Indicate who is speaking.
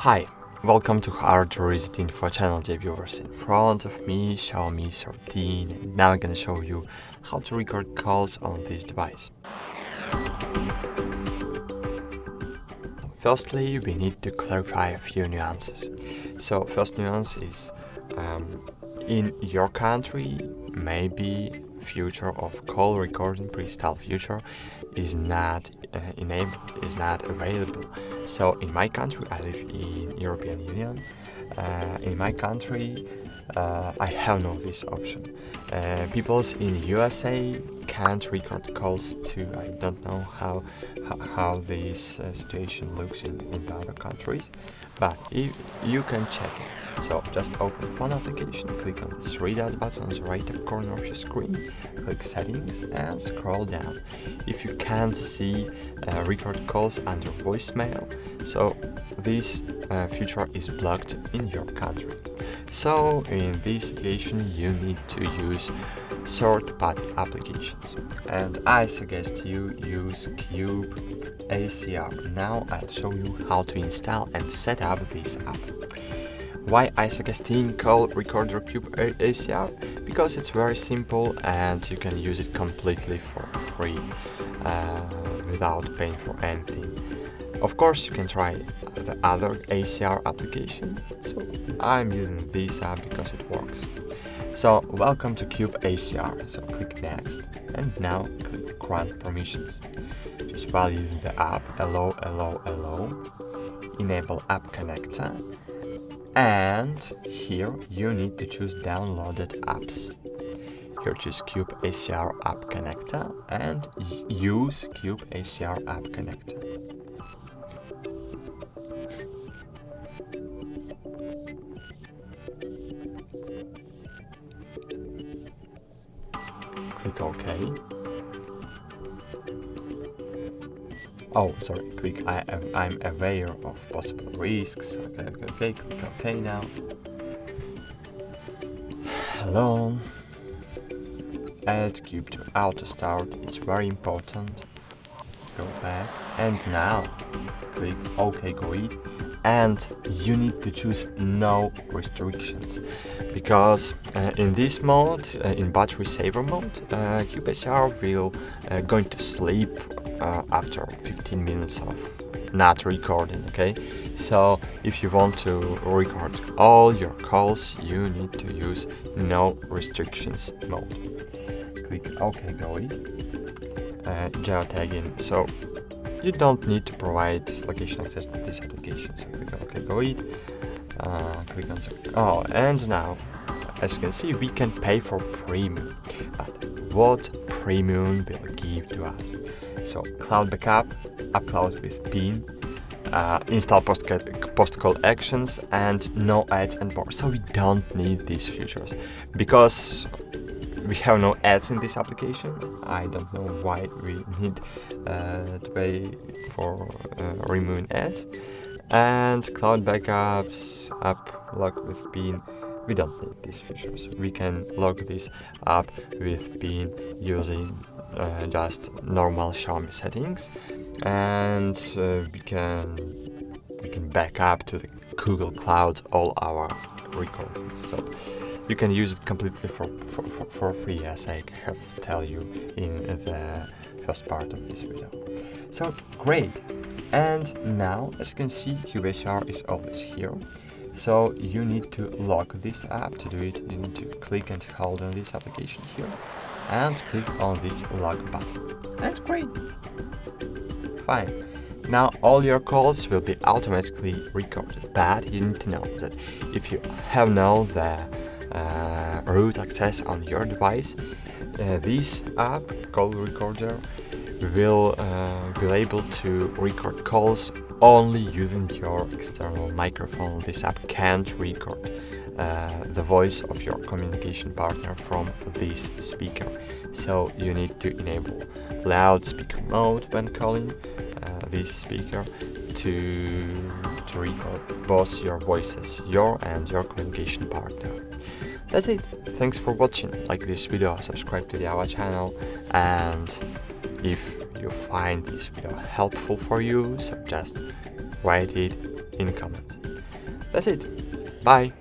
Speaker 1: Hi, welcome to HardReset.Info channel, dear viewers. In front of me, Xiaomi 13, and now I'm gonna show you how to record calls on this device. Firstly, we need to clarify a few nuances. So, first nuance is in your country, maybe feature of call recording pre-installed feature is not enabled, is not available. So in my country, I live in European Union. In my country, I have no this option. People in USA can't record calls too. I don't know how this situation looks in the other countries, but you can check it. So just open phone application, click on the three dots button on the right top corner of your screen, click settings and scroll down. If you can't see record calls under voicemail, so this feature is blocked in your country. So in this situation you need to use third-party applications, and I suggest you use Cube ACR. Now I'll show you how to install and set up this app. Why I suggesting call recorder Cube ACR? Because it's very simple and you can use it completely for free without paying for anything. Of course, you can try the other ACR application, so I'm using this app because it works. So welcome to Cube ACR, so click next and now click grant permissions. Just while using the app, allow, enable app connector, and here you need to choose downloaded apps. Here choose Cube ACR app connector and use Cube ACR app connector. Click OK. Oh, sorry, click I'm aware of possible risks. Okay, click OK now. Hello. Add Cube to auto start, it's very important. Go back and now click OK GUID, and you need to choose no restrictions, because in this mode, in battery saver mode, Cube ACR will going to sleep after 15 minutes of not recording. Okay, so if you want to record all your calls, you need to use no restrictions mode. Click OK GUID, geotagging, so you don't need to provide location access to this application. So click OK GUID, click on and now as you can see we can pay for premium. But what premium will give to us? So cloud backup, upload with PIN, install post-call actions, and no ads and more. So we don't need these features because we have no ads in this application. I don't know why we need to pay for removing ads. And cloud backups, app lock with PIN, we don't need these features. We can lock this up with PIN using just normal Xiaomi settings, and we can back up to the Google Cloud all our recordings. So you can use it completely for free, as I have tell you in the first part of this video. So great. And now, as you can see, Cube ACR is always here. So you need to lock this app. To do it, you need to click and hold on this application here and click on this lock button. That's great. Fine. Now all your calls will be automatically recorded, but you need to know that if you have now the root access on your device, this app, call recorder, will be able to record calls only using your external microphone. This app can't record the voice of your communication partner from this speaker. So you need to enable loudspeaker mode when calling this speaker to record both your voices, your and your communication partner. That's it. Thanks for watching. Like this video, subscribe to our channel, and if you find this video helpful for you, so just write it in comments. That's it. Bye.